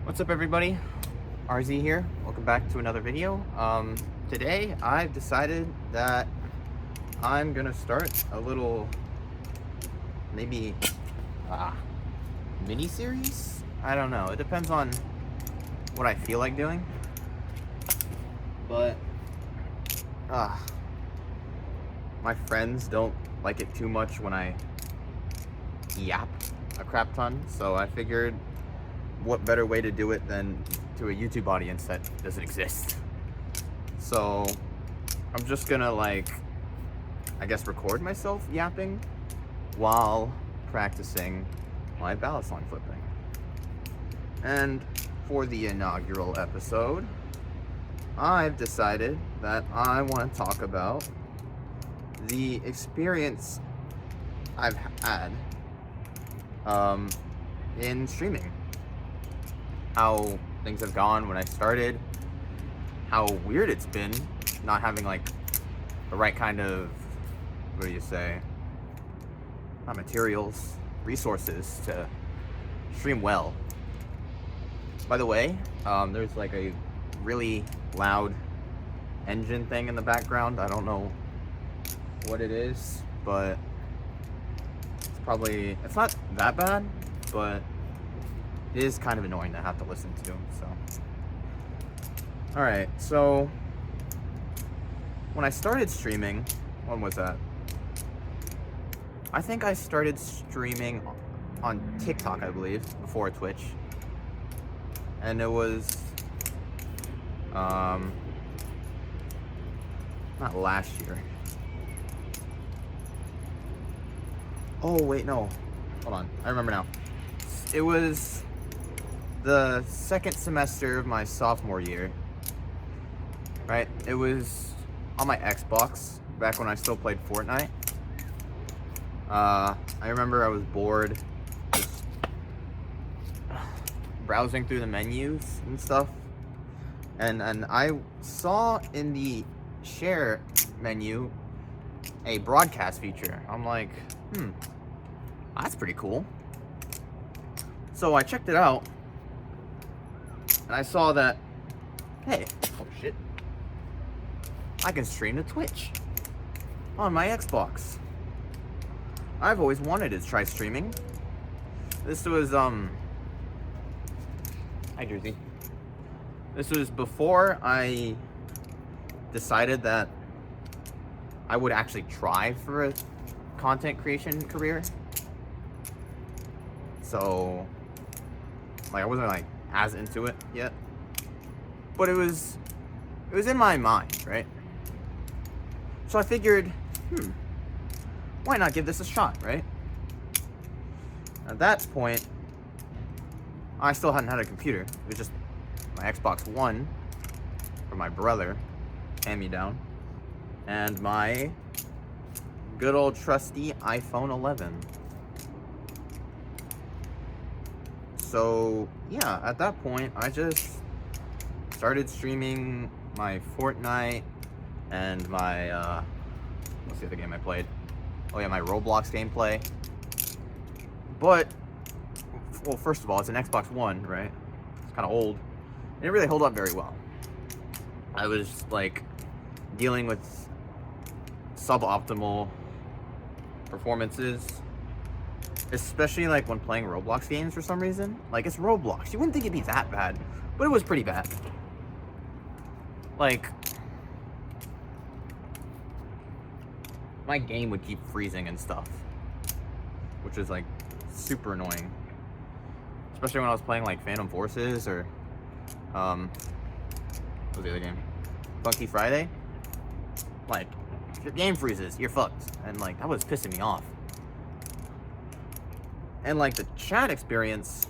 What's up, everybody? RZ here. Welcome back to another video. Today I've decided that I'm gonna start a little maybe mini series. I don't know. It depends on what I feel like doing. But my friends don't like it too much when I yap a crap ton, so I figured what better way to do it than to a YouTube audience that doesn't exist. So I'm just gonna I guess record myself yapping while practicing my ballast line flipping. And for the inaugural episode, I've decided that I want to talk about the experience I've had in streaming. How things have gone when I started, how weird it's been not having the right kind of, what do you say, not materials, resources to stream well. By the way, there's a really loud engine thing in the background. I don't know what it is, but it's not that bad, but it is kind of annoying to have to listen to, so. Alright, so when I started streaming, when was that? I think I started streaming on TikTok, I believe, before Twitch. And it was, not last year. Oh, wait, no. Hold on, I remember now. It was the second semester of my sophomore year, right? It was on my Xbox, back when I still played Fortnite. I remember I was bored, just browsing through the menus and stuff, and I saw in the share menu a broadcast feature. I'm like, that's pretty cool. So I checked it out, and I saw that, hey, oh shit, I can stream to Twitch on my Xbox. I've always wanted to try streaming. This was, hi Jersey. This was before I decided that I would actually try for a content creation career. So, I wasn't as into it yet, but it was in my mind, right? So I figured, why not give this a shot, right? At that point, I still hadn't had a computer. It was just my Xbox One from my brother, hand-me-down, and my good old trusty iPhone 11. So yeah, at that point, I just started streaming my Fortnite and my, what's the other game I played? Oh yeah, my Roblox gameplay. But, well, first of all, it's an Xbox One, right? It's kind of old. It didn't really hold up very well. I was, dealing with suboptimal performances. Especially when playing Roblox games for some reason. It's Roblox. You wouldn't think it'd be that bad, but it was pretty bad. My game would keep freezing and stuff, which was super annoying. Especially when I was playing Phantom Forces or what was the other game? Funky Friday. If your game freezes, you're fucked. And that was pissing me off. And the chat experience,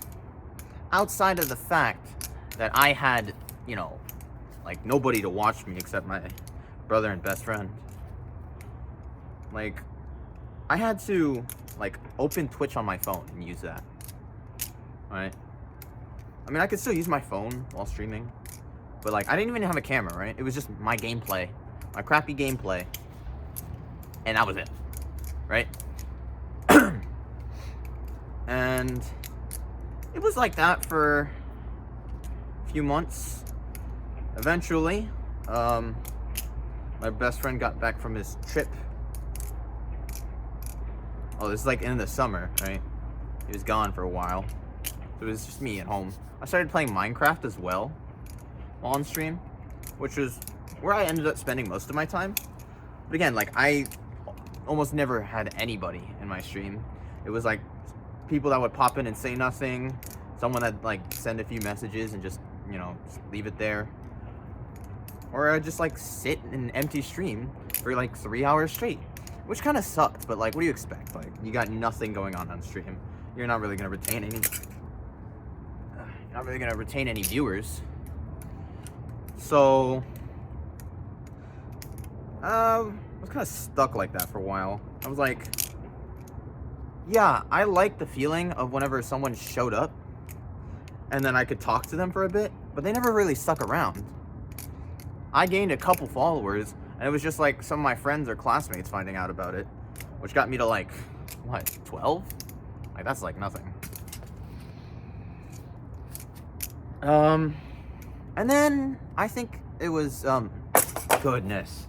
outside of the fact that I had, nobody to watch me except my brother and best friend. I had to, open Twitch on my phone and use that. Right? I mean, I could still use my phone while streaming, but I didn't even have a camera, right? It was just my gameplay, my crappy gameplay, and that was it, right? And it was like that for few months. Eventually, my best friend got back from his trip. Oh, this is like in the summer, right? He was gone for a while. So it was just me at home. I started playing Minecraft as well while on stream, which was where I ended up spending most of my time. But again, like, I almost never had anybody in my stream. It was like people that would pop in and say nothing, someone that like send a few messages and just, you know, just leave it there. Or I'd just like sit in an empty stream for like 3 hours straight, which kind of sucked, but like, what do you expect? Like, you got nothing going on stream. You're not really gonna retain any viewers. So I was kind of stuck like that for a while. I was like, yeah, I like the feeling of whenever someone showed up and then I could talk to them for a bit, but they never really stuck around. I gained a couple followers, and it was just like some of my friends or classmates finding out about it, which got me to like, what, 12? Like, that's like nothing. And then I think it was, goodness.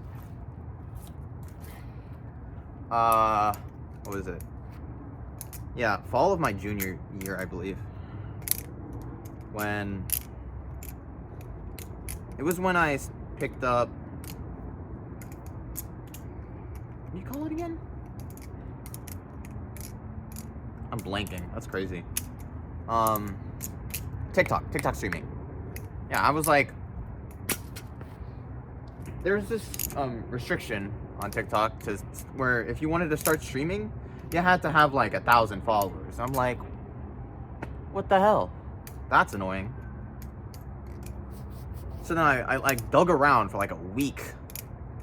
What was it? Yeah, fall of my junior year, I believe. It was when I picked up, what do you call it again? I'm blanking. That's crazy. TikTok streaming. Yeah, I was like, there's this restriction on TikTok where if you wanted to start streaming, you had to have like 1,000 followers. I'm like, what the hell? That's annoying. So then I like dug around for like a week.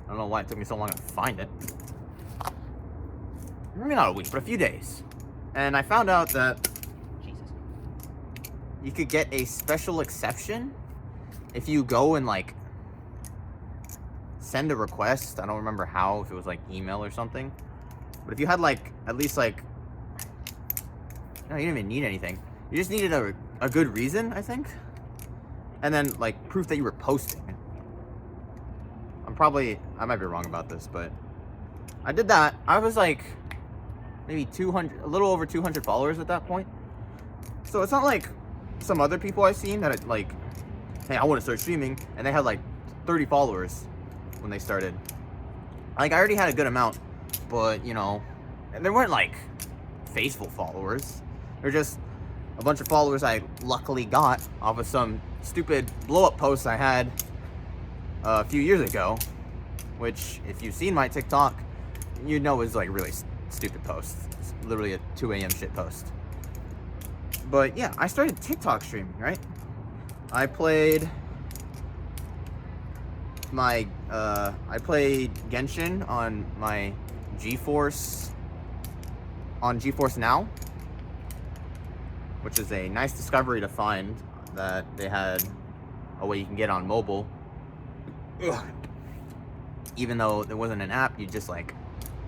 I don't know why it took me so long to find it. Maybe not a week, but a few days. And I found out that you could get a special exception if you go and like send a request. I don't remember how, if it was like email or something. But if you had like at least like, no, you didn't even need anything. You just needed a good reason, I think. And then like proof that you were posting. I might be wrong about this, but I did that. I was like maybe 200, a little over 200 followers at that point. So it's not like some other people I've seen that like, hey, I want to start streaming, and they had like 30 followers when they started. Like, I already had a good amount, but you know, and they weren't like faithful followers. They're just a bunch of followers I luckily got off of some stupid blow-up posts I had a few years ago, which, if you've seen my TikTok, you know is like really stupid post. It's literally a 2 a.m. shit post. But yeah, I started TikTok streaming, right? I played Genshin on my GeForce Now, which is a nice discovery to find that they had a way you can get on mobile. Ugh. Even though there wasn't an app, you just like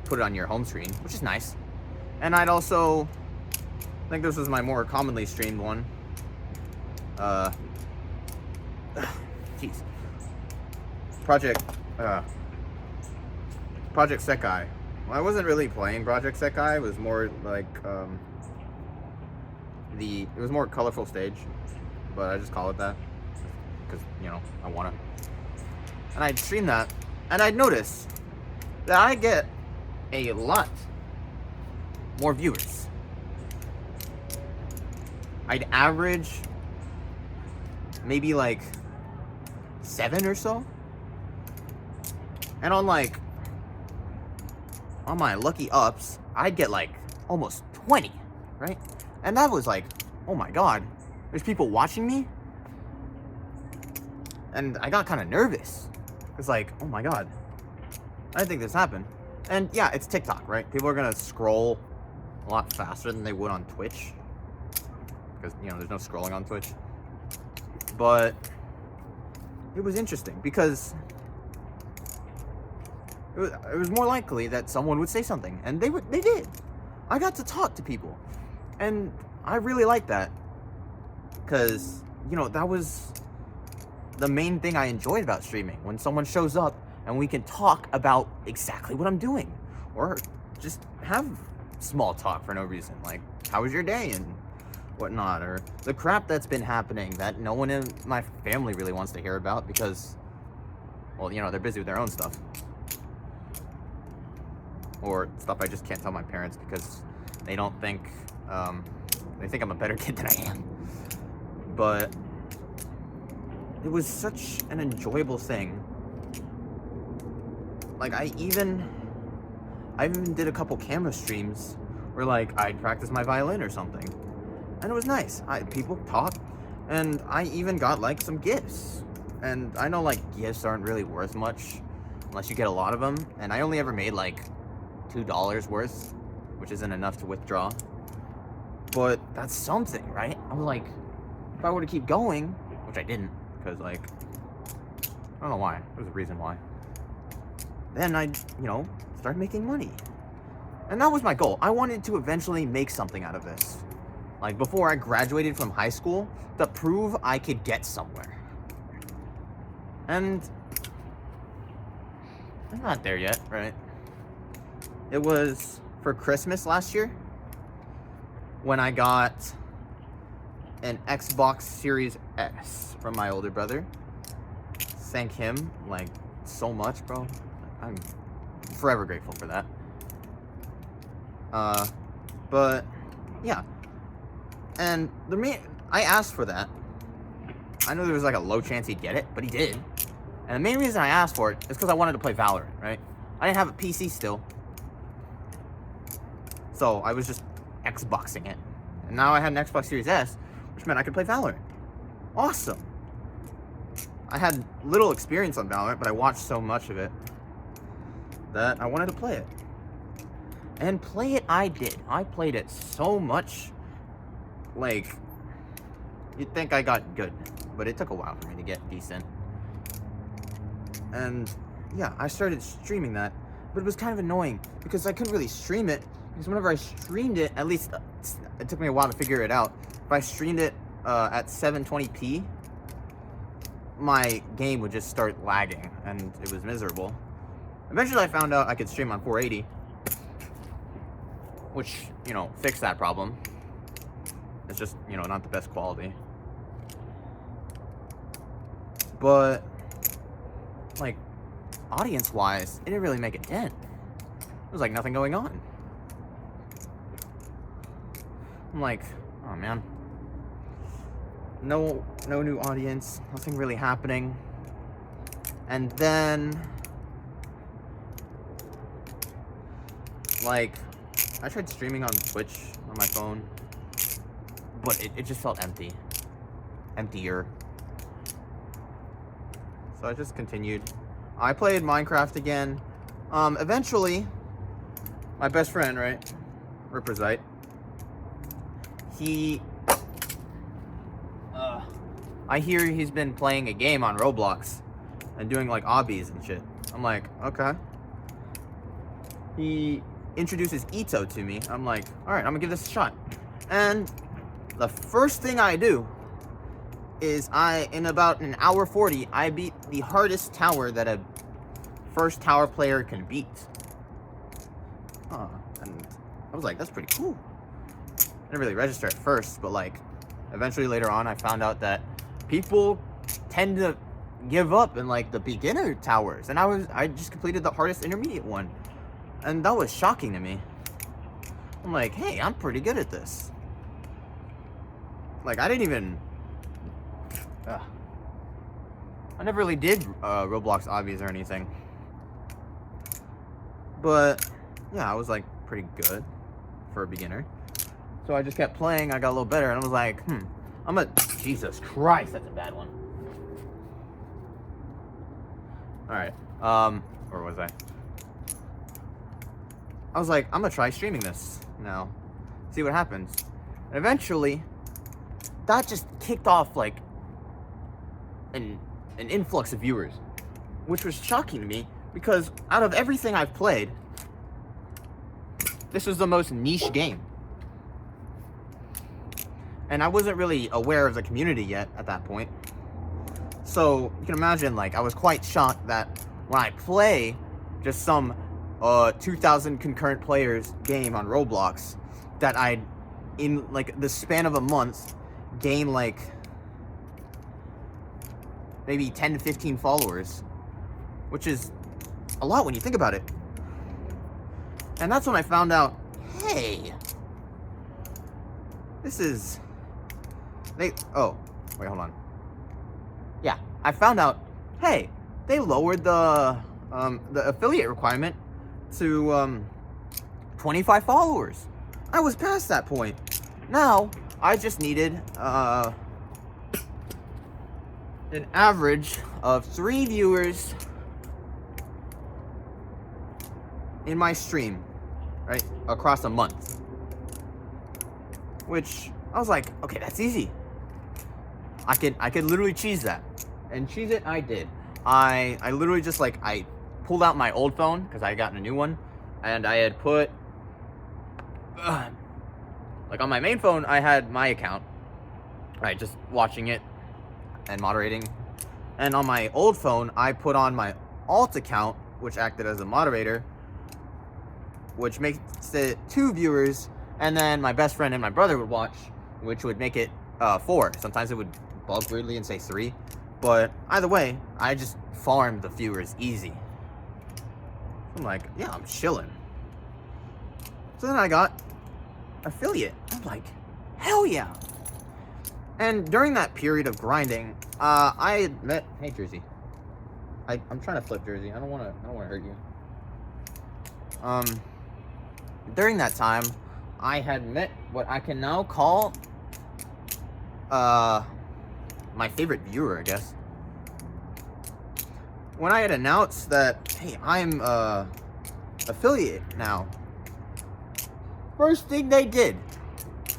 put it on your home screen, which is nice. And I'd also, I think this was my more commonly streamed one. Jeez. Project Sekai. Well, I wasn't really playing Project Sekai. It was more like it was more colorful stage, but I just call it that because, you know, I wanna. And I'd stream that, and I'd notice that I get a lot more viewers. I'd average maybe like 7 or so. And on my lucky ups, I'd get like almost 20, right? And that was like, oh my god, there's people watching me? And I got kind of nervous. It's like, oh my god, I didn't think this happened. And yeah, it's TikTok, right? People are gonna scroll a lot faster than they would on Twitch, because, you know, there's no scrolling on Twitch. But it was interesting because it was more likely that someone would say something, and they did. I got to talk to people, and I really liked that, because, you know, that was the main thing I enjoyed about streaming. When someone shows up and we can talk about exactly what I'm doing, or just have small talk for no reason, like how was your day and whatnot, or the crap that's been happening that no one in my family really wants to hear about because, well, you know, they're busy with their own stuff, or stuff I just can't tell my parents because they don't think they think I'm a better kid than I am. But it was such an enjoyable thing. Like I even did a couple camera streams where like I'd practice my violin or something, and it was nice. People talk, and I even got like some gifts. And I know like gifts aren't really worth much unless you get a lot of them, and I only ever made like $2 worth, which isn't enough to withdraw. But that's something, right? I was like, if I were to keep going, which I didn't, because like, I don't know why, there's a reason why. Then I'd, you know, start making money. And that was my goal. I wanted to eventually make something out of this. Like before I graduated from high school, to prove I could get somewhere. And I'm not there yet, right? It was for Christmas last year when I got an Xbox Series S from my older brother. Thank him like so much, bro. I'm forever grateful for that. But yeah, and I asked for that. I knew there was like a low chance he'd get it, but he did. And the main reason I asked for it is because I wanted to play Valorant, right? I didn't have a PC still, so I was just Xboxing it. And now I had an Xbox Series S, which meant I could play Valorant. Awesome. I had little experience on Valorant, but I watched so much of it that I wanted to play it. And play it I did. I played it so much, like, you'd think I got good, but it took a while for me to get decent. And yeah, I started streaming that, but it was kind of annoying because I couldn't really stream it, because whenever I streamed it, at least it took me a while to figure it out. If I streamed it at 720p, my game would just start lagging, and it was miserable. Eventually I found out I could stream on 480, which, you know, fixed that problem. It's just, you know, not the best quality. But, like, audience-wise, it didn't really make a dent. There was, like, nothing going on. I'm like, oh, man. No new audience, nothing really happening. And then, like, I tried streaming on Twitch on my phone, but it just felt empty. Emptier. So I just continued. I played Minecraft again. Eventually, my best friend, right, Ripperzite, I hear he's been playing a game on Roblox and doing like obbies and shit. I'm like, okay. He introduces Ito to me. I'm like, all right, I'm gonna give this a shot. And the first thing I do is in about an hour 40, I beat the hardest tower that a first tower player can beat. And I was like, that's pretty cool. I didn't really register at first, but like, eventually later on, I found out that people tend to give up in like the beginner towers, and I just completed the hardest intermediate one, and that was shocking to me. I'm like, hey, I'm pretty good at this. Like, I didn't even I never really did Roblox obbies or anything, but yeah, I was like pretty good for a beginner. So I just kept playing. I got a little better, and I was like, Jesus Christ, that's a bad one. All right, where was I? I was like, I'm gonna try streaming this now, see what happens. And eventually, that just kicked off like an influx of viewers, which was shocking to me because out of everything I've played, this was the most niche game. And I wasn't really aware of the community yet at that point. So you can imagine, like, I was quite shocked that when I play just some 2,000 concurrent players game on Roblox, that I'd, in like the span of a month, gain like maybe 10 to 15 followers, which is a lot when you think about it. And that's when I found out, hey, this is, oh, wait, hold on. Yeah, I found out, hey, they lowered the affiliate requirement to 25 followers. I was past that point. Now, I just needed an average of 3 viewers in my stream, right, across a month. Which, I was like, okay, that's easy. I could literally cheese that. And cheese it, I did. I literally just, like, I pulled out my old phone, because I had gotten a new one, and I had put, like, on my main phone, I had my account, right, just watching it and moderating. And on my old phone, I put on my alt account, which acted as a moderator, which makes it 2 viewers, and then my best friend and my brother would watch, which would make it 4. Sometimes it would bug weirdly and say 3, but either way, I just farmed the viewers easy. I'm like, yeah, I'm chilling. So then I got affiliate. I'm like, hell yeah. And during that period of grinding, I had met, hey Jersey, I'm trying to flip Jersey. I don't want to hurt you. During that time, I had met what I can now call my favorite viewer, I guess. When I had announced that, hey, I'm affiliate now, first thing they did,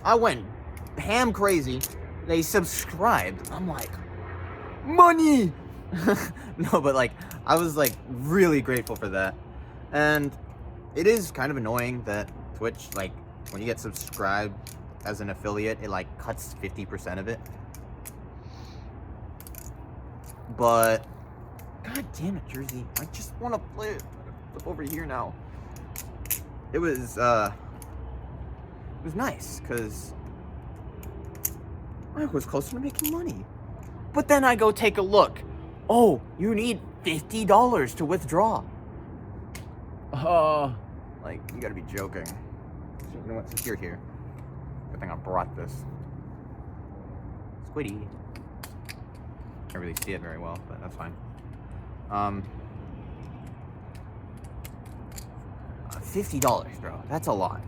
I went ham crazy. They subscribed. I'm like, money! No, but like, I was like really grateful for that. And it is kind of annoying that Twitch, like, when you get subscribed as an affiliate, it like cuts 50% of it. But god damn it, Jersey, I just want to flip over here now. It was nice because I was closer to making money. But then I go take a look. Oh, you need $50 to withdraw. Like, you gotta be joking. You know what, since you're here, good thing I brought this. Squiddy. Can't really see it very well, but that's fine. $50, bro. That's a lot.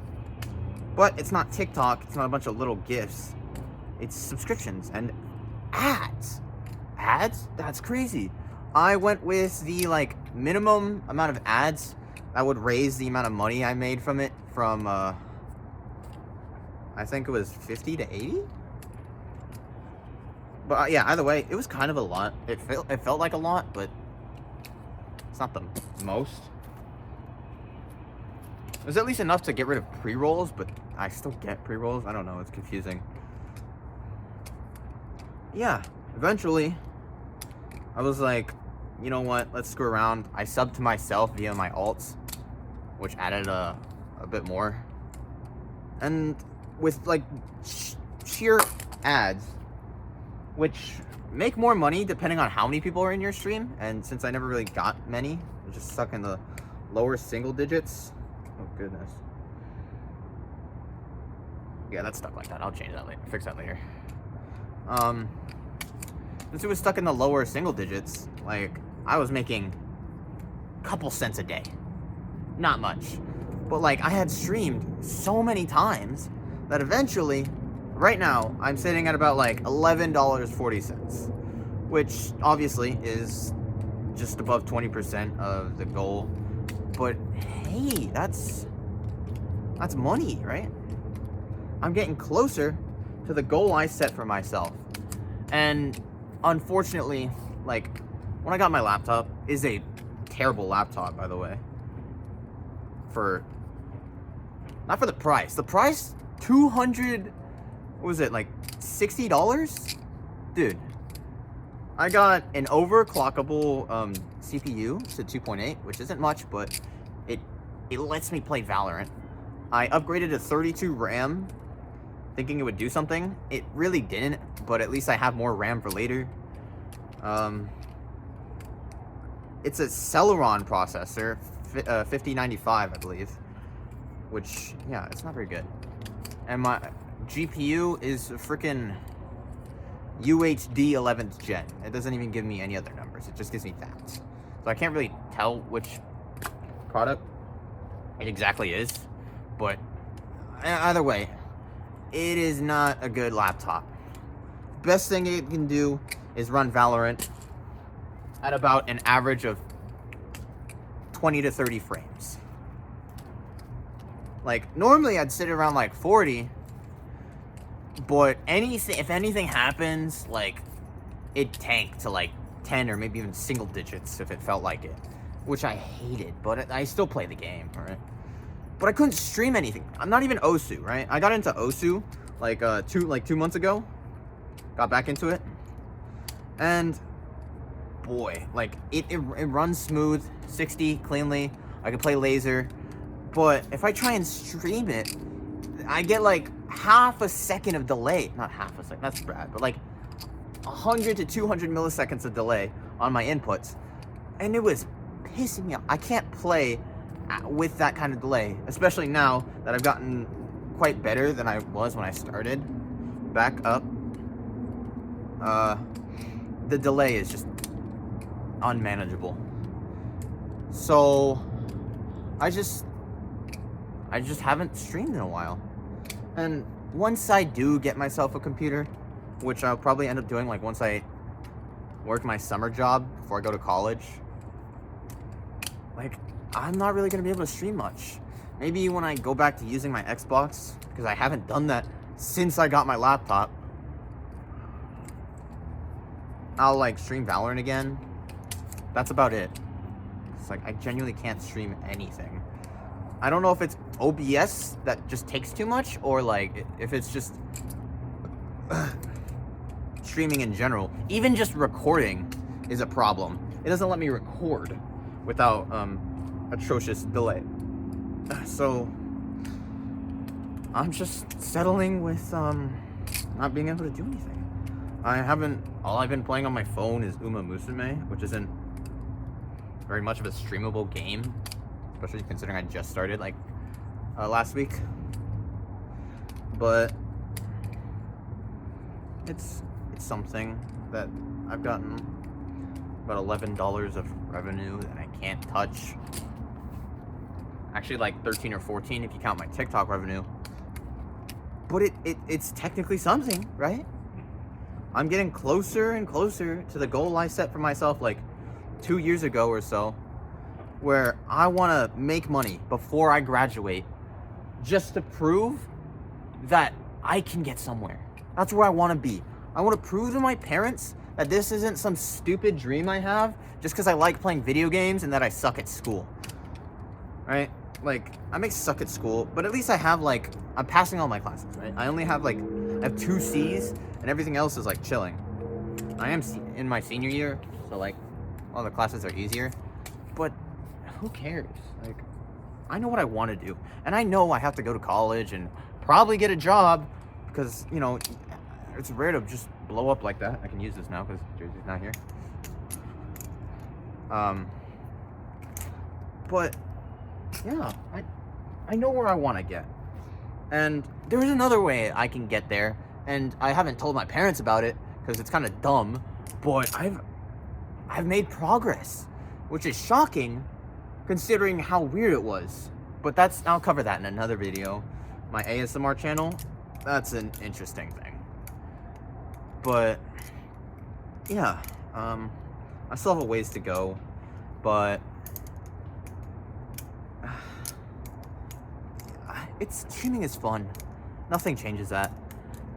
But it's not TikTok. It's not a bunch of little gifts. It's subscriptions and ads. Ads? That's crazy. I went with the, like, minimum amount of ads that would raise the amount of money I made from it from, I think it was 50 to 80? But yeah, either way, it was kind of a lot. It felt like a lot, but it's not the most. It was at least enough to get rid of pre-rolls, but I still get pre-rolls. I don't know, it's confusing. Yeah, eventually, I was like, you know what, let's screw around. I subbed to myself via my alts, which added a bit more. And with like sheer ads, which make more money depending on how many people are in your stream. And since I never really got many, I'm just stuck in the lower single digits. Oh goodness. Yeah, that's stuck like that. I'll change that later. Fix that later. Since it was stuck in the lower single digits, like, I was making a couple cents a day. Not much. But like, I had streamed so many times that eventually, right now, I'm sitting at about like $11.40, which obviously is just above 20% of the goal. But hey, that's money, right? I'm getting closer to the goal I set for myself. And unfortunately, like, when I got my laptop, is a terrible laptop, by the way. Not for the price. The price, $200, what was it, like $60? Dude, I got an overclockable CPU to 2.8, which isn't much, but it lets me play Valorant. I upgraded to 32 RAM, thinking it would do something. It really didn't, but at least I have more RAM for later. It's a Celeron processor, 5095, I believe, which, yeah, it's not very good. And my GPU is freaking UHD 11th gen. It doesn't even give me any other numbers. It just gives me that. So I can't really tell which product it exactly is, but either way, it is not a good laptop. Best thing it can do is run Valorant at about an average of 20 to 30 frames. Like, normally I'd sit around like 40, but if anything happens, like, it tanked to like 10 or maybe even single digits if it felt like it, which I hated, but I still play the game, alright? But I couldn't stream anything. I'm not even OSU, right? I got into OSU like 2 months ago. Got back into it. And boy, like it runs smooth, 60 cleanly. I can play laser. But if I try and stream it, I get like half a second of delay. Not half a second, that's bad, but like 100 to 200 milliseconds of delay on my inputs. And it was pissing me off. I can't play with that kind of delay, especially now that I've gotten quite better than I was when I started back up. The delay is just unmanageable. So I just haven't streamed in a while. And once I do get myself a computer, which I'll probably end up doing like once I work my summer job before I go to college, like, I'm not really going to be able to stream much. Maybe when I go back to using my Xbox, because I haven't done that since I got my laptop, I'll like stream Valorant again. That's about it. It's like I genuinely can't stream anything. I don't know if it's OBS that just takes too much, or like if it's just streaming in general. Even just recording is a problem. It doesn't let me record without atrocious delay. So I'm just settling with not being able to do anything. All I've been playing on my phone is Uma Musume, which isn't very much of a streamable game, especially considering I just started like last week. But it's something that I've gotten about $11 of revenue that I can't touch. Actually, like 13 or 14 if you count my TikTok revenue. But it's technically something, right? I'm getting closer and closer to the goal I set for myself like 2 years ago or so, where I want to make money before I graduate just to prove that I can get somewhere. That's where I want to be. I want to prove to my parents that this isn't some stupid dream I have just because I like playing video games and that I suck at school. Right? Like, I may suck at school, but at least I have like, I'm passing all my classes, right? I only have like, I have 2 C's and everything else is like chilling. I am in my senior year, so like all the classes are easier, but who cares? Like, I know what I want to do, and I know I have to go to college and probably get a job because, you know, it's rare to just blow up like that. I can use this now because Jersey's not here. But yeah, I know where I want to get, and there's another way I can get there, and I haven't told my parents about it because it's kind of dumb, but I've made progress, which is shocking considering how weird it was. But I'll cover that in another video. My ASMR channel, that's an interesting thing. But yeah, I still have a ways to go, but streaming is fun. Nothing changes that.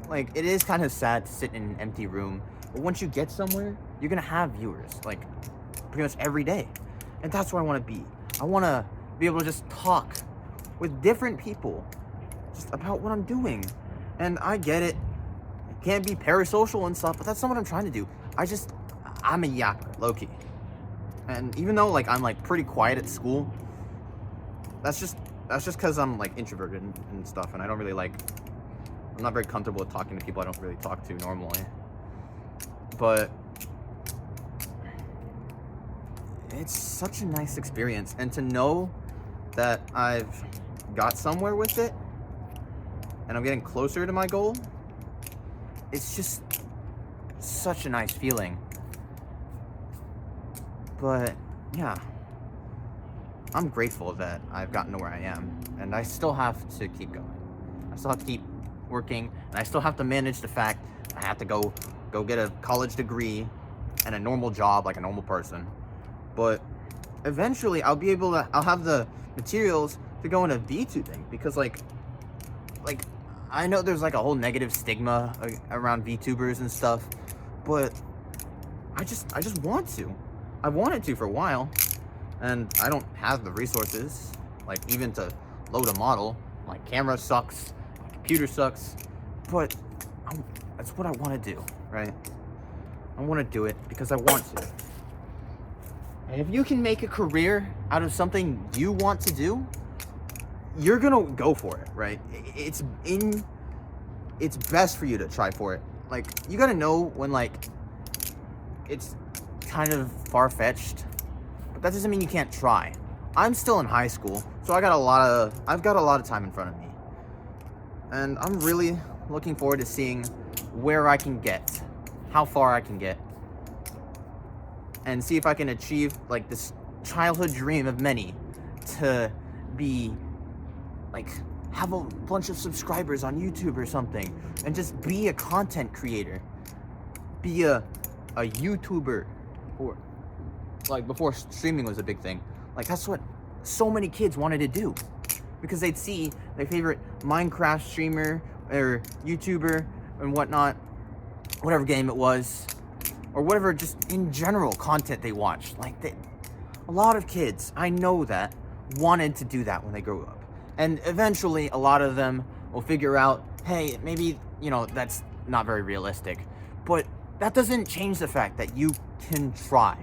Like, it is kind of sad to sit in an empty room, but once you get somewhere, you're gonna have viewers, like, pretty much every day. And that's where I want to be. I want to be able to just talk with different people just about what I'm doing. And I get it. It can't be parasocial and stuff, but that's not what I'm trying to do. I'm a yapper, low-key. And even though like I'm like pretty quiet at school, that's just because I'm like introverted and stuff, and I don't really like, I'm not very comfortable with talking to people I don't really talk to normally. But it's such a nice experience, and to know that I've got somewhere with it and I'm getting closer to my goal, it's just such a nice feeling. But yeah, I'm grateful that I've gotten to where I am, and I still have to keep going. I still have to keep working, and I still have to manage the fact I have to go get a college degree and a normal job like a normal person. But eventually I'll have the materials to go into VTubing, because like I know there's like a whole negative stigma around VTubers and stuff, but I just want to. I wanted to for a while, and I don't have the resources, like even to load a model. My camera sucks, my computer sucks, but that's what I want to do, right? I want to do it because I want to. And if you can make a career out of something you want to do, you're gonna go for it, right? It's best for you to try for it. Like, you gotta know when like it's kind of far-fetched, but that doesn't mean you can't try. I'm still in high school, so I've got a lot of time in front of me, and I'm really looking forward to seeing where I can get, how far I can get, and see if I can achieve like this childhood dream of many, to be like, have a bunch of subscribers on YouTube or something, and just be a content creator, be a YouTuber, or like before streaming was a big thing. Like, that's what so many kids wanted to do, because they'd see their favorite Minecraft streamer or YouTuber and whatnot, whatever game it was, or whatever, just in general content they watched. Like, a lot of kids, I know that, wanted to do that when they grew up. And eventually, a lot of them will figure out, hey, maybe, that's not very realistic. But that doesn't change the fact that you can try.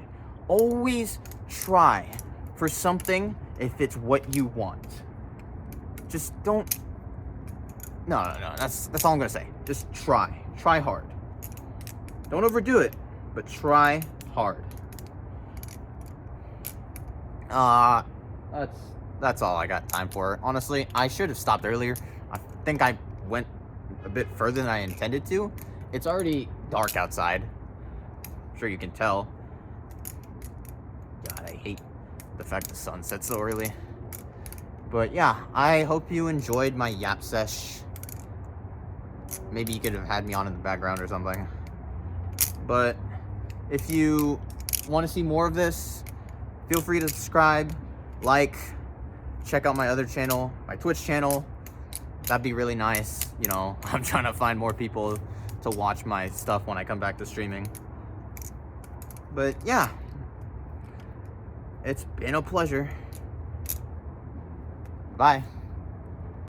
Always try for something if it's what you want. Just don't... No, that's all I'm gonna say. Just try. Try hard. Don't overdo it, but try hard. That's all I got time for. Honestly, I should have stopped earlier. I think I went a bit further than I intended to. It's already dark outside. I'm sure you can tell. God, I hate the fact the sun sets so early. But yeah, I hope you enjoyed my yap sesh. Maybe you could have had me on in the background or something. But if you want to see more of this, feel free to subscribe, like, check out my other channel, my Twitch channel. That'd be really nice. I'm trying to find more people to watch my stuff when I come back to streaming. But yeah, it's been a pleasure. Bye.